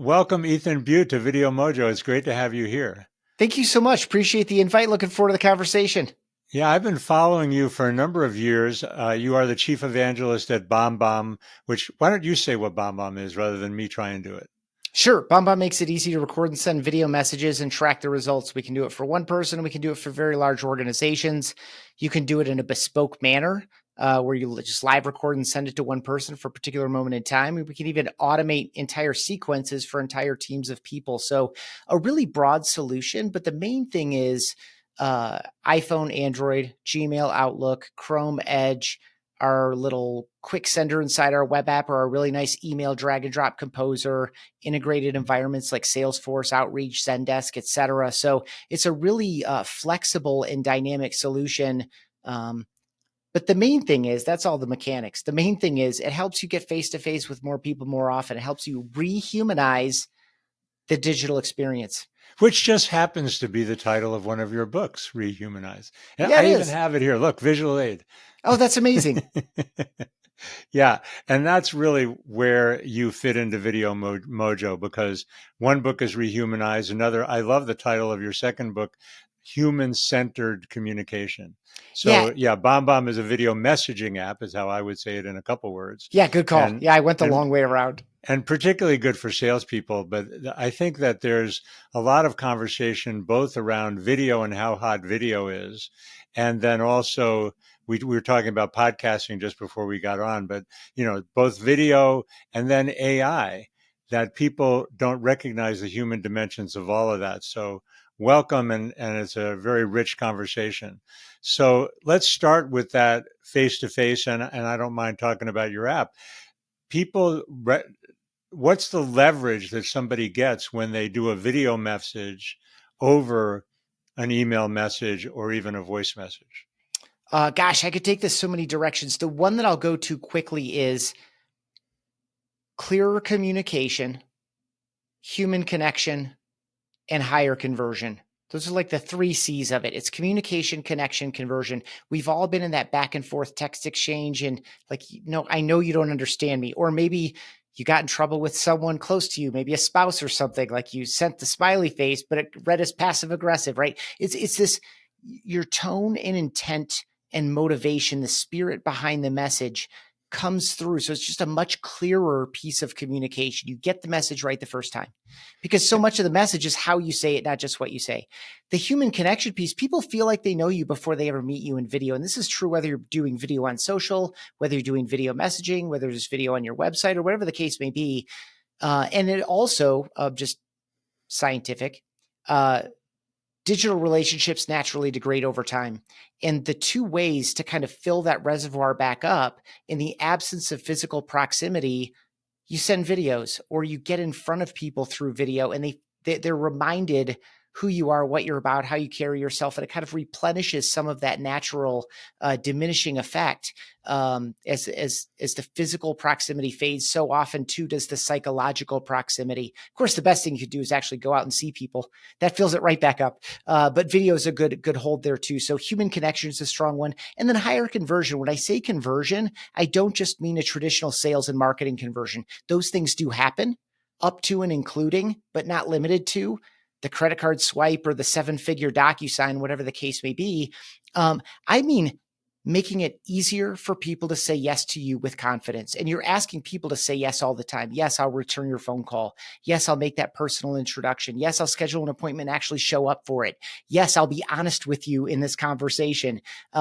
Welcome, Ethan Beute to Video Mojo. It's great to have you here. Thank you so much. Appreciate the invite. Looking forward to the conversation. Yeah, I've been following you for a number of years. You are the chief evangelist at BombBomb, which why don't you say what BombBomb is rather than me try and do it? Sure. BombBomb makes it easy to record and send video messages and track the results. We can do it for one person. We can do it for very large organizations. You can do it in a bespoke manner where you just live record and send it to one person for a particular moment in time. We can even automate entire sequences for entire teams of people. So a really broad solution. But the main thing is iPhone, Android, Gmail, Outlook, Chrome, Edge, our little quick sender inside our web app, or our really nice email drag and drop composer, integrated environments like Salesforce, Outreach, Zendesk, etc. So it's a really flexible and dynamic solution. But the main thing is that's all the mechanics. The main thing is it helps you get face to face with more people more often. It helps you rehumanize the digital experience. Which just happens to be the title of one of your books, Rehumanize. And Yeah, it I even is. have it here. Look, visual aid. Oh, that's amazing. Yeah, and that's really where you fit into Mojo because one book is Rehumanize, another, I love the title of your second book, Human-Centered Communication. Yeah. So yeah, BombBomb is a video messaging app, is how I would say it in a couple words. Yeah, good call. And Yeah, I went the and long way around. and particularly good for salespeople. But I think that there's a lot of conversation both around video and how hot video is. And then also, we were talking about podcasting just before we got on, but both video and then AI, that people don't recognize the human dimensions of all of that. So welcome, and it's a very rich conversation. So let's start with that face to face, and I don't mind talking about your app. People what's the leverage that somebody gets when they do a video message over an email message or even a voice message? Gosh, I could take this so many directions. The one that I'll go to quickly is clearer communication, human connection, and higher conversion. Those are like the 3 C's of it. It's communication, connection, conversion. We've all been in that back and forth text exchange and like, I know you don't understand me. Or maybe you got in trouble with someone close to you, maybe a spouse or something, like you sent the smiley face, but it read as passive aggressive, right? It's this, your tone and intent and motivation, the spirit behind the message comes through. So it's just a much clearer piece of communication. You get the message right the first time because so much of the message is how you say it, not just what you say. The human connection piece, people feel like they know you before they ever meet you in video. And this is true whether you're doing video on social, whether you're doing video messaging, whether there's video on your website or whatever the case may be. And it also just scientific, digital relationships naturally degrade over time. And the 2 ways to kind of fill that reservoir back up in the absence of physical proximity, you send videos or you get in front of people through video and they're reminded who you are, what you're about, how you carry yourself. And it kind of replenishes some of that natural diminishing effect as the physical proximity fades. So often too does the psychological proximity. Of course, the best thing you could do is actually go out and see people. That fills it right back up. But video is a good hold there too. So human connection is a strong one. And then higher conversion. When I say conversion, I don't just mean a traditional sales and marketing conversion. Those things do happen up to and including, but not limited to, the credit card swipe or the 7-figure DocuSign, whatever the case may be. I mean, making it easier for people to say yes to you with confidence. And you're asking people to say yes all the time. Yes, I'll return your phone call. Yes, I'll make that personal introduction. Yes, I'll schedule an appointment and actually show up for it. Yes, I'll be honest with you in this conversation.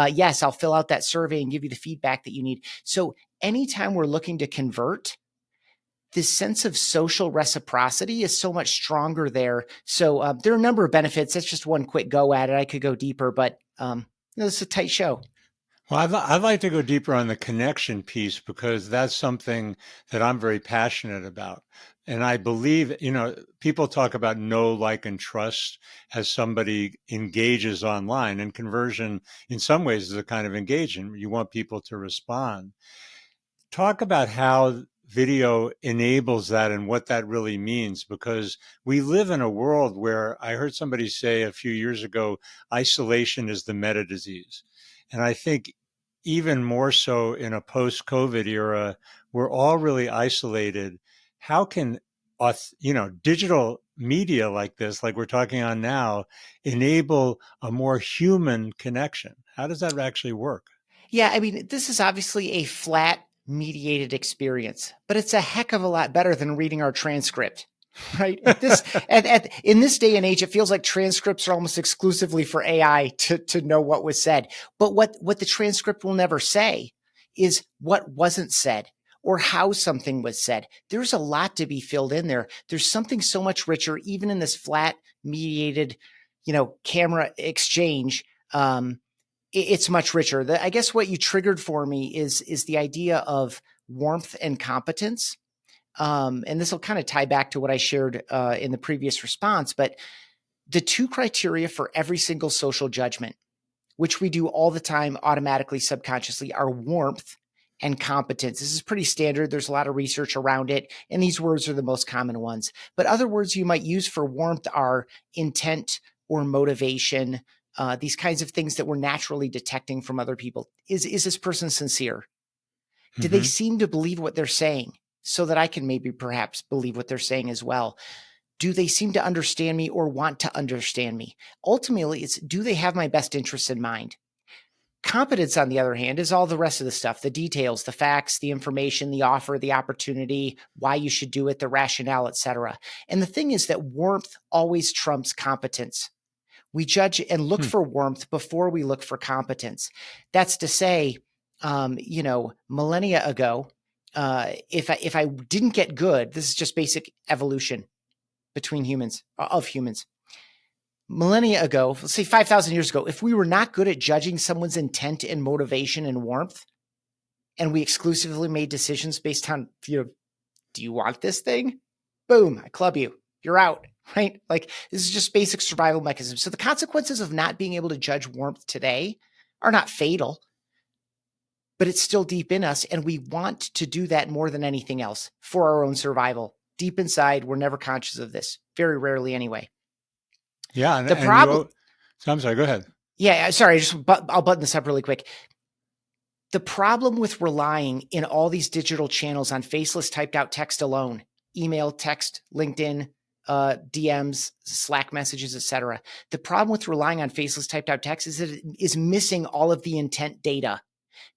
Yes, I'll fill out that survey and give you the feedback that you need. So anytime we're looking to convert, this sense of social reciprocity is so much stronger there. So there are a number of benefits. That's just one quick go at it. I could go deeper, but it's a tight show. Well, I'd like to go deeper on the connection piece because that's something that I'm very passionate about. And I believe, people talk about know, like, and trust as somebody engages online, and conversion in some ways is a kind of engagement. You want people to respond. Talk about how video enables that and what that really means, because we live in a world where I heard somebody say a few years ago, isolation is the meta disease. And I think even more so in a post-COVID era, we're all really isolated. How can digital media like this, like we're talking on now, enable a more human connection? How does that actually work? Yeah, I mean, this is obviously a flat mediated experience, but it's a heck of a lot better than reading our transcript. Right. In this day and age, it feels like transcripts are almost exclusively for AI to know what was said. But what the transcript will never say is what wasn't said or how something was said. There's a lot to be filled in there. There's something so much richer, even in this flat mediated, camera exchange. It's much richer. I guess what you triggered for me is the idea of warmth and competence. And this will kind of tie back to what I shared in the previous response, but the two criteria for every single social judgment, which we do all the time, automatically, subconsciously, are warmth and competence. This is pretty standard. There's a lot of research around it, and these words are the most common ones. But other words you might use for warmth are intent or motivation, these kinds of things that we're naturally detecting from other people. Is this person sincere? Do they Mm-hmm. seem to believe what they're saying so that I can maybe perhaps believe what they're saying as well? Do they seem to understand me or want to understand me? Ultimately, it's do they have my best interests in mind? Competence, on the other hand, is all the rest of the stuff, the details, the facts, the information, the offer, the opportunity, why you should do it, the rationale, etc. And the thing is that warmth always trumps competence. We judge and look for warmth before we look for competence. That's to say, millennia ago, if I didn't get good, this is just basic evolution between humans, of humans. Millennia ago, let's say 5,000 years ago, if we were not good at judging someone's intent and motivation and warmth, and we exclusively made decisions based on, do you want this thing? Boom, I club you. You're out, right? Like this is just basic survival mechanism. So the consequences of not being able to judge warmth today are not fatal, but it's still deep in us. And we want to do that more than anything else for our own survival. Deep inside, we're never conscious of this, very rarely anyway. Yeah. The problem, So I'm sorry, go ahead. yeah, sorry, I'll button this up really quick. The problem with relying in all these digital channels on faceless typed out text alone, email, text, LinkedIn, DMs, Slack messages, etc. The problem with relying on faceless typed out text is that it is missing all of the intent data.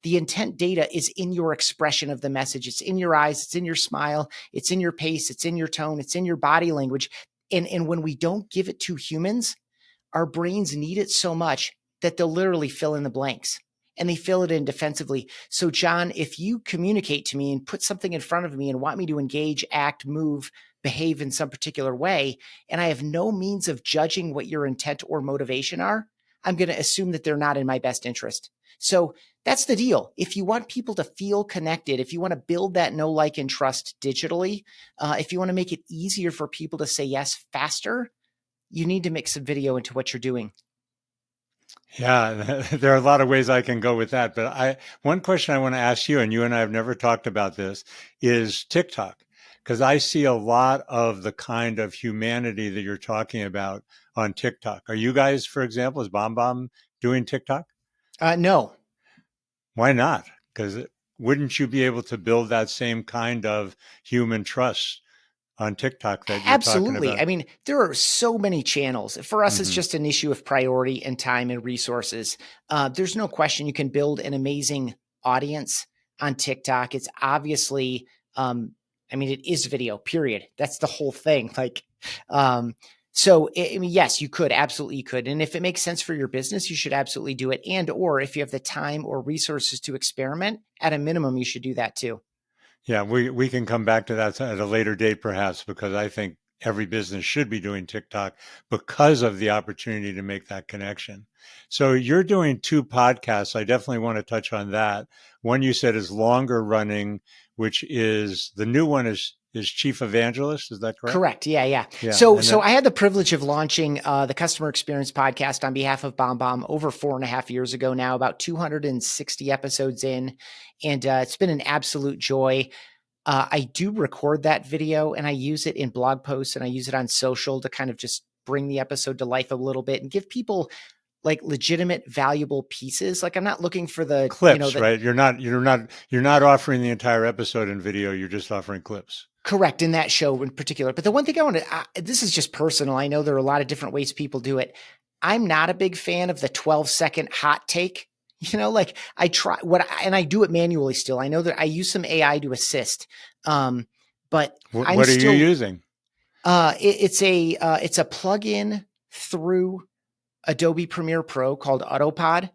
The intent data is in your expression of the message. It's in your eyes. It's in your smile. It's in your pace. It's in your tone. It's in your body language. And when we don't give it to humans, our brains need it so much that they'll literally fill in the blanks, and they fill it in defensively. So John, if you communicate to me and put something in front of me and want me to engage, act, move, behave in some particular way, and I have no means of judging what your intent or motivation are, I'm going to assume that they're not in my best interest. So that's the deal. If you want people to feel connected, if you want to build that know, like, and trust digitally, if you want to make it easier for people to say yes faster, you need to mix some video into what you're doing. Yeah, there are a lot of ways I can go with that. But one question I want to ask you, and you and I have never talked about this, is TikTok. Because I see a lot of the kind of humanity that you're talking about on TikTok. Are you guys, for example, is BombBomb doing TikTok? No. Why not? Because wouldn't you be able to build that same kind of human trust on TikTok that you're talking Absolutely. about? I mean, there are so many channels. For us, it's Mm-hmm. just an issue of priority and time and resources. There's no question you can build an amazing audience on TikTok. It's obviously, it is video, period. That's the whole thing. Yes, you could. Absolutely, you could. And if it makes sense for your business, you should absolutely do it. And, or if you have the time or resources to experiment, at a minimum, you should do that too. Yeah, we can come back to that at a later date, perhaps, because I think every business should be doing TikTok because of the opportunity to make that connection. So you're doing two podcasts. I definitely want to touch on that. One you said is longer running, which is the new one is Chief Evangelist. Is that correct? Correct. Yeah, yeah. Yeah, So, and then I had the privilege of launching the Customer Experience podcast on behalf of BombBomb over 4.5 years ago now, about 260 episodes in, and it's been an absolute joy. I do record that video and I use it in blog posts and I use it on social to kind of just bring the episode to life a little bit and give people like legitimate, valuable pieces. Like I'm not looking for clips, right? You're not offering the entire episode in video. You're just offering clips. Correct, in that show in particular. But the one thing I want to, this is just personal. I know there are a lot of different ways people do it. I'm not a big fan of the 12-second hot take. Like I try and I do it manually still. I know that I use some AI to assist. But I'm What are you still, using? it's a plugin through Adobe Premiere Pro called Autopod.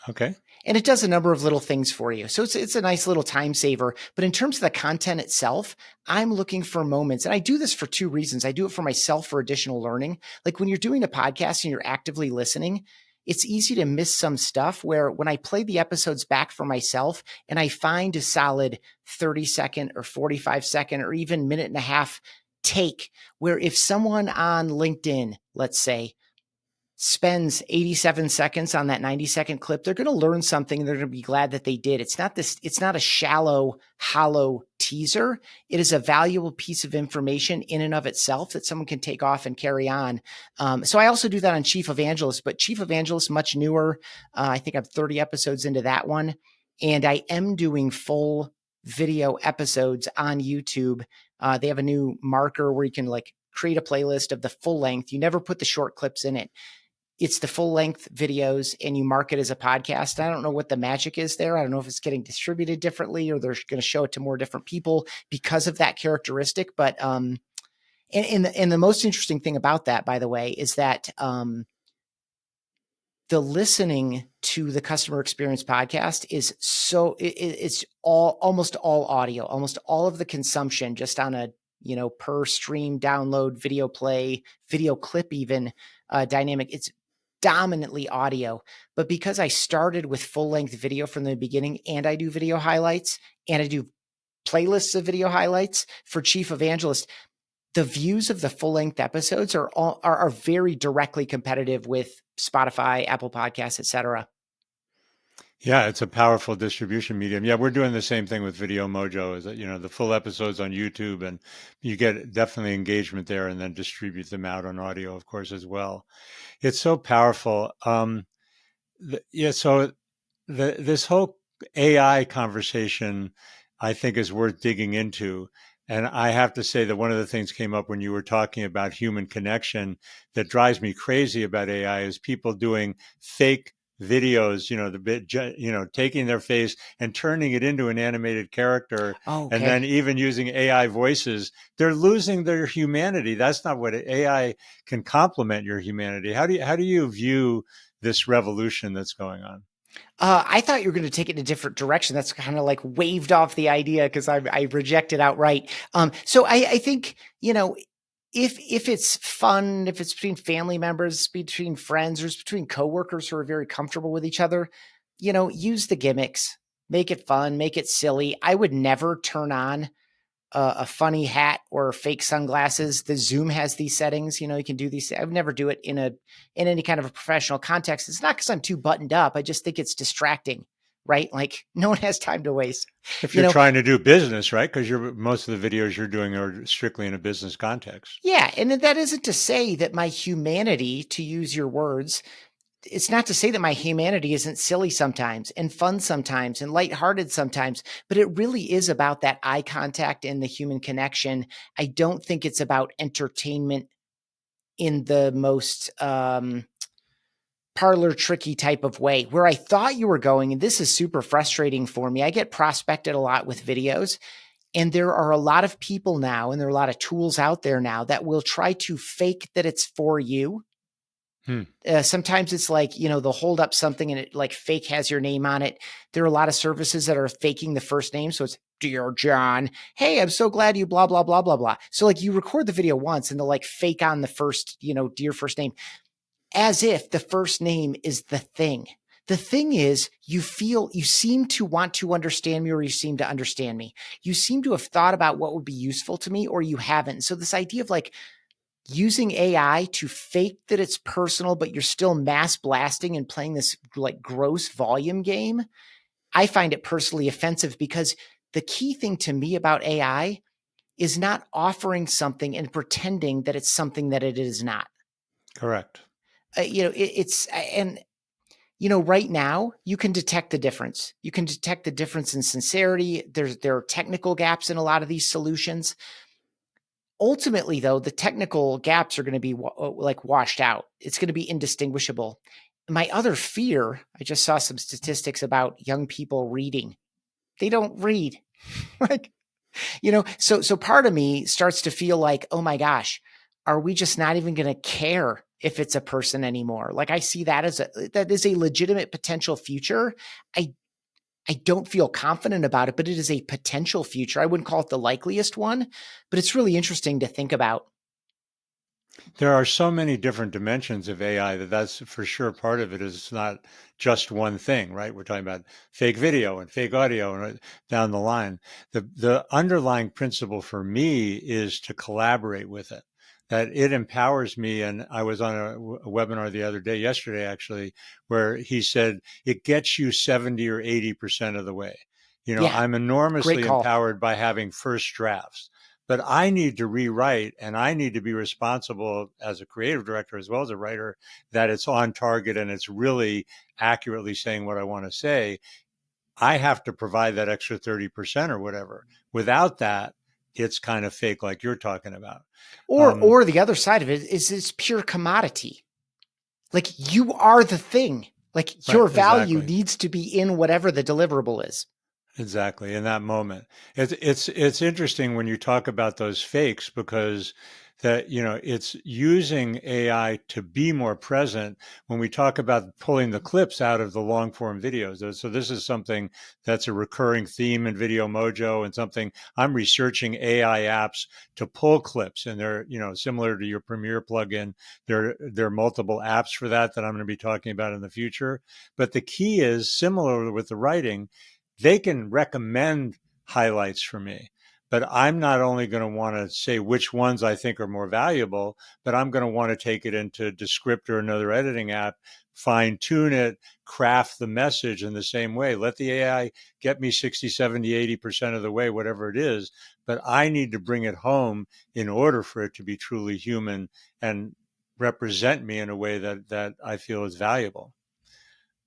Okay. And it does a number of little things for you. So it's a nice little time saver. But in terms of the content itself, I'm looking for moments. And I do this for two reasons. I do it for myself for additional learning. Like when you're doing a podcast and you're actively listening, it's easy to miss some stuff where when I play the episodes back for myself and I find a solid 30-second or 45-second or even minute and a half take where if someone on LinkedIn, let's say, spends 87 seconds on that 90-second clip, they're going to learn something. They're going to be glad that they did. It's not a shallow, hollow teaser. It is a valuable piece of information in and of itself that someone can take off and carry on. So I also do that on Chief Evangelist, but Chief Evangelist, much newer. I think I'm 30 episodes into that one. And I am doing full video episodes on YouTube. They have a new marker where you can like create a playlist of the full length. You never put the short clips in it. It's the full length videos and you mark it as a podcast. I don't know what the magic is there. I don't know if it's getting distributed differently or they're going to show it to more different people because of that characteristic. But, and the most interesting thing about that, by the way, is that, the listening to the customer experience podcast is it's almost all audio, almost all of the consumption just on a, per stream download, video play, video clip, even dynamic. It's dominantly audio. But because I started with full length video from the beginning and I do video highlights and I do playlists of video highlights for Chief Evangelist, the views of the full length episodes are very directly competitive with Spotify, Apple Podcasts, et cetera. Yeah, it's a powerful distribution medium. Yeah, we're doing the same thing with Video Mojo. Is that the full episodes on YouTube, and you get definitely engagement there, and then distribute them out on audio, of course, as well. It's so powerful. So this whole AI conversation, I think, is worth digging into. And I have to say that one of the things came up when you were talking about human connection that drives me crazy about AI is people doing fake videos, taking their face and turning it into an animated character, Oh, and okay. then even using AI voices. They're losing their humanity. That's not what AI can complement your humanity. How do you view this revolution that's going on? I thought you were going to take it in a different direction. That's kind of like waved off the idea because I reject it outright. So I think, if it's fun, if it's between family members, between friends, or it's between coworkers who are very comfortable with each other, use the gimmicks, make it fun, make it silly. I would never turn on a funny hat or fake sunglasses. The Zoom has these settings. You can do these. I would never do it in any kind of a professional context. It's not because I'm too buttoned up. I just think it's distracting, right? Like no one has time to waste. If You you're know, trying to do business, right? Because most of the videos you're doing are strictly in a business context. yeah, and that isn't to say that my humanity, to use your words, it's not to say that my humanity isn't silly sometimes and fun sometimes and lighthearted sometimes, but it really is about that eye contact and the human connection. I don't think it's about entertainment in the most parlor tricky type of way. Where I thought you were going, and this is super frustrating for me. I get prospected a lot with videos, and there are a lot of people now, and there are a lot of tools out there now that will try to fake that it's for you. Hmm. Sometimes it's like, they'll hold up something and it like fake has your name on it. There are a lot of services that are faking the first name. So it's Dear John. Hey, I'm so glad you blah, blah, blah, blah, blah. So like you record the video once and they'll like fake on the first, dear first name, as if the first name is the thing. The thing is, you seem to want to understand me, or you seem to understand me. You seem to have thought about what would be useful to me, or you haven't. So this idea of like using AI to fake that it's personal, but you're still mass blasting and playing this like gross volume game, I find it personally offensive because the key thing to me about AI is not offering something and pretending that it's something that it is not. Correct. It's and right now you can detect the difference. You can detect the difference in sincerity. There are technical gaps in a lot of these solutions. Ultimately, though, the technical gaps are going to be like washed out. It's going to be indistinguishable. My other fear, I just saw some statistics about young people reading. They don't read. Like, so part of me starts to feel like, oh my gosh, are we just not even going to care if it's a person anymore? Like, I see that that is a legitimate potential future. I don't feel confident about it, but it is a potential future. I wouldn't call it the likeliest one, but it's really interesting to think about. There are so many different dimensions of AI that's for sure part of it is not just one thing, right? We're talking about fake video and fake audio and down the line. The underlying principle for me is to collaborate with it, that it empowers me. And I was on a webinar yesterday actually, where he said it gets you 70 or 80% of the way. Yeah, I'm great enormously call. empowered by having first drafts, but I need to rewrite and I need to be responsible as a creative director as well as a writer that it's on target and it's really accurately saying what I want to say. I have to provide that extra 30% or whatever. Without that, it's kind of fake, like you're talking about. Or the other side of it is it's pure commodity. Like, you are the thing. Like, Right, your value exactly. needs to be in whatever the deliverable is. Exactly. In that moment, it's interesting when you talk about those fakes because that it's using AI to be more present when we talk about pulling the clips out of the long form videos. So this is something that's a recurring theme in Video Mojo and something I'm researching AI apps to pull clips, and they're similar to your Premiere plugin. There are multiple apps for that I'm going to be talking about in the future. But the key is similar with the writing, they can recommend highlights for me, but I'm not only going to want to say which ones I think are more valuable, but I'm going to want to take it into Descript or another editing app, fine tune it, craft the message in the same way. Let the AI get me 60, 70, 80% of the way, whatever it is, but I need to bring it home in order for it to be truly human and represent me in a way that I feel is valuable.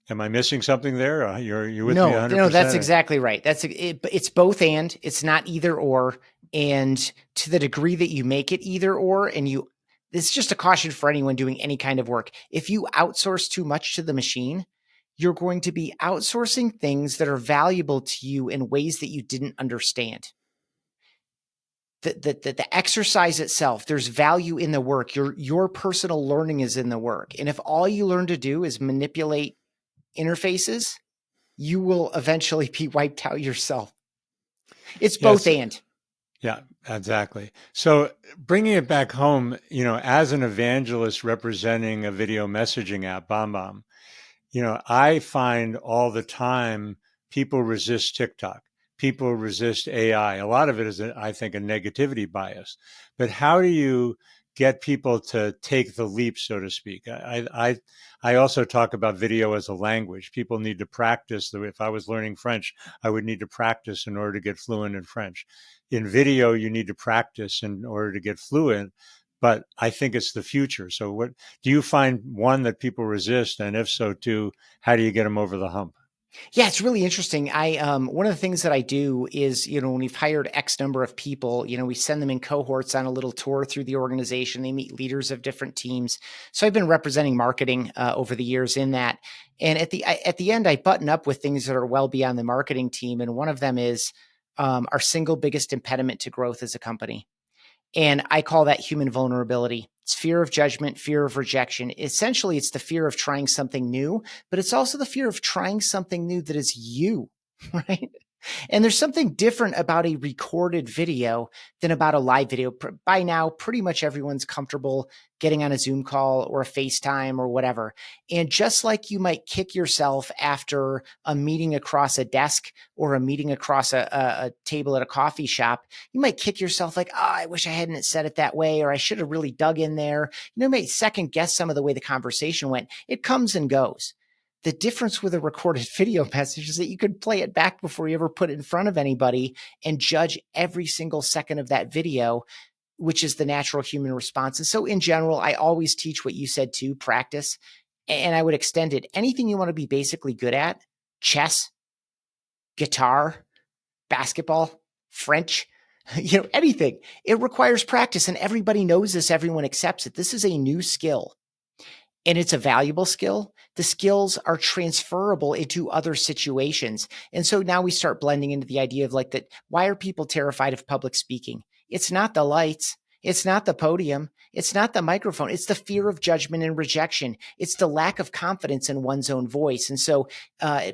Am I missing something there? You're with me No, that's 100%? exactly right. It's both and. It's not either or. And to the degree that you make it either or, it's just a caution for anyone doing any kind of work. If you outsource too much to the machine, you're going to be outsourcing things that are valuable to you in ways that you didn't understand. The exercise itself, there's value in the work. Your personal learning is in the work. And if all you learn to do is manipulate interfaces, you will eventually be wiped out yourself. It's both Yes. and. Yeah, exactly. So bringing it back home, as an evangelist representing a video messaging app, BombBomb, I find all the time people resist TikTok. People resist AI. A lot of it is, I think, a negativity bias. But how do you get people to take the leap, so to speak? I also talk about video as a language. People need to practice. If I was learning French, I would need to practice in order to get fluent in French. In video, you need to practice in order to get fluent. But I think it's the future. So what do you find, one, that people resist? And if so, two, how do you get them over the hump? Yeah, it's really interesting. One of the things that I do is, when we've hired X number of people, we send them in cohorts on a little tour through the organization. They meet leaders of different teams. So I've been representing marketing over the years in that. And at the end, I button up with things that are well beyond the marketing team. And one of them is our single biggest impediment to growth as a company. And I call that human vulnerability. It's fear of judgment, fear of rejection. Essentially, it's the fear of trying something new, but it's also the fear of trying something new that is you, right? And there's something different about a recorded video than about a live video. By now, pretty much everyone's comfortable getting on a Zoom call or a FaceTime or whatever. And just like you might kick yourself after a meeting across a desk or a meeting across a table at a coffee shop, you might kick yourself like, oh, I wish I hadn't said it that way, or I should have really dug in there. You may second guess some of the way the conversation went. It comes and goes. The difference with a recorded video message is that you could play it back before you ever put it in front of anybody and judge every single second of that video, which is the natural human response. And so in general, I always teach what you said too, practice. And I would extend it. Anything you want to be basically good at, chess, guitar, basketball, French, anything. It requires practice, and everybody knows this. Everyone accepts it. This is a new skill, and it's a valuable skill. The skills are transferable into other situations. And so now we start blending into the idea of like that. Why are people terrified of public speaking? It's not the lights. It's not the podium. It's not the microphone. It's the fear of judgment and rejection. It's the lack of confidence in one's own voice. And so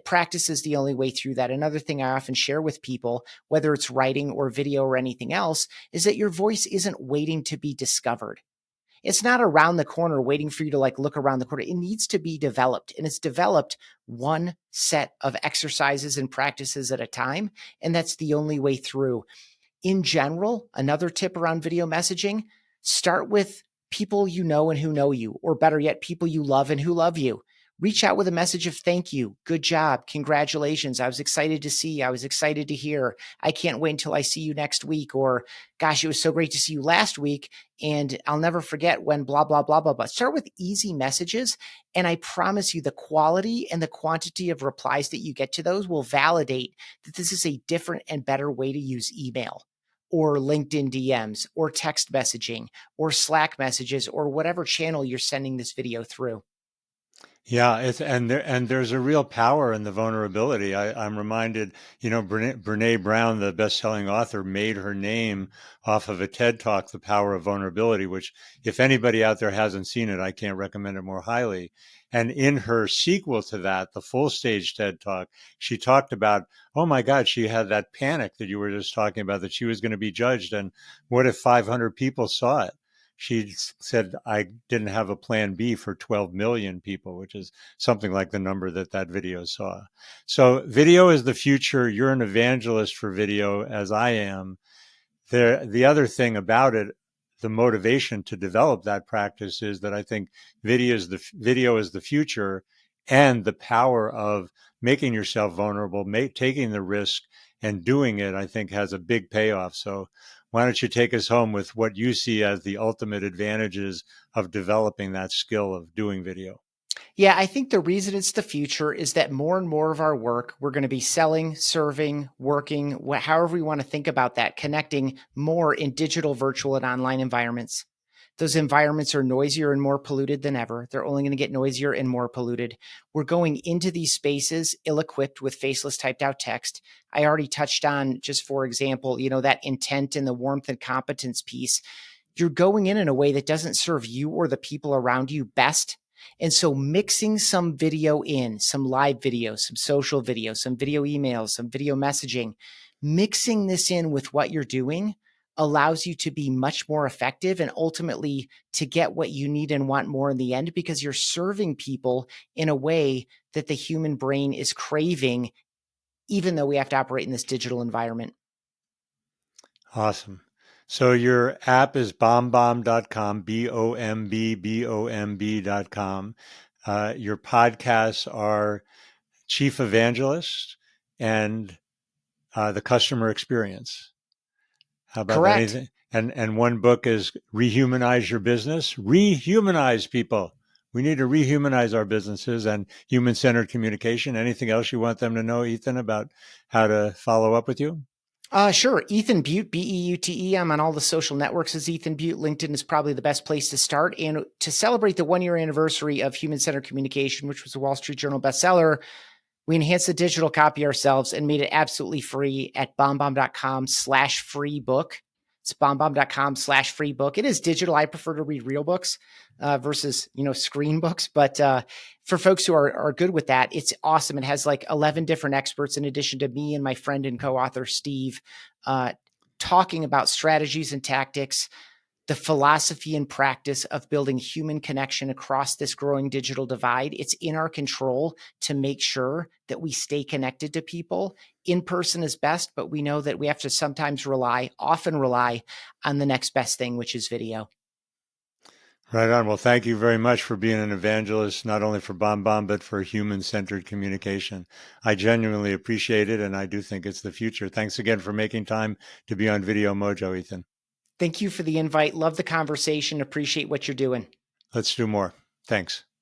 practice is the only way through that. Another thing I often share with people, whether it's writing or video or anything else, is that your voice isn't waiting to be discovered. It's not around the corner waiting for you to like look around the corner. It needs to be developed, and it's developed one set of exercises and practices at a time. And that's the only way through. In general, another tip around video messaging, start with people you know and who know you, or better yet, people you love and who love you. Reach out with a message of thank you, good job, congratulations. I was excited to see, I was excited to hear. I can't wait until I see you next week. Or gosh, it was so great to see you last week. And I'll never forget when blah, blah, blah, blah, blah. Start with easy messages. And I promise you the quality and the quantity of replies that you get to those will validate that this is a different and better way to use email, or LinkedIn DMs, or text messaging, or Slack messages, or whatever channel you're sending this video through. Yeah, and there's a real power in the vulnerability. I'm reminded, Brene Brown, the best-selling author, made her name off of a TED Talk, The Power of Vulnerability, which if anybody out there hasn't seen it, I can't recommend it more highly. And in her sequel to that, the full stage TED Talk, she talked about, oh my God, she had that panic that you were just talking about, that she was going to be judged. And what if 500 people saw it? She said, I didn't have a plan B for 12 million people, which is something like the number that video saw. So video is the future. You're an evangelist for video, as I am. The other thing about it, the motivation to develop that practice, is that I think video is the future, and the power of making yourself vulnerable, taking the risk and doing it, I think has a big payoff. So why don't you take us home with what you see as the ultimate advantages of developing that skill of doing video? Yeah, I think the reason it's the future is that more and more of our work, we're going to be selling, serving, working, however we want to think about that, connecting more in digital, virtual, and online environments. Those environments are noisier and more polluted than ever. They're only going to get noisier and more polluted. We're going into these spaces ill-equipped with faceless typed out text. I already touched on, just for example, that intent and the warmth and competence piece. You're going in a way that doesn't serve you or the people around you best. And so mixing some video in, some live video, some social video, some video emails, some video messaging, mixing this in with what you're doing allows you to be much more effective and ultimately to get what you need and want more in the end, because you're serving people in a way that the human brain is craving, even though we have to operate in this digital environment. Awesome. So your app is bombbomb.com, BOMBBOMB.com. Your podcasts are Chief Evangelist and the Customer Experience. How about that? Correct. Anything? And one book is Rehumanize Your Business. Rehumanize people. We need to rehumanize our businesses and human-centered communication. Anything else you want them to know, Ethan, about how to follow up with you? Sure. Ethan Beute, Beute. I'm on all the social networks as Ethan Beute. LinkedIn is probably the best place to start. And to celebrate the 1 year anniversary of Human-Centered Communication, which was a Wall Street Journal bestseller, we enhanced the digital copy ourselves and made it absolutely free at bombbomb.com/free book. It's bombbomb.com/free book. It is digital. I prefer to read real books versus, screen books. But for folks who are good with that, it's awesome. It has like 11 different experts in addition to me and my friend and co-author, Steve, talking about strategies and tactics, the philosophy and practice of building human connection across this growing digital divide. It's in our control to make sure that we stay connected to people. In person is best, but we know that we have to sometimes often rely on the next best thing, which is video. Right on. Well, thank you very much for being an evangelist, not only for BombBomb, but for human-centered communication. I genuinely appreciate it, and I do think it's the future. Thanks again for making time to be on Video Mojo, Ethan. Thank you for the invite. Love the conversation. Appreciate what you're doing. Let's do more. Thanks.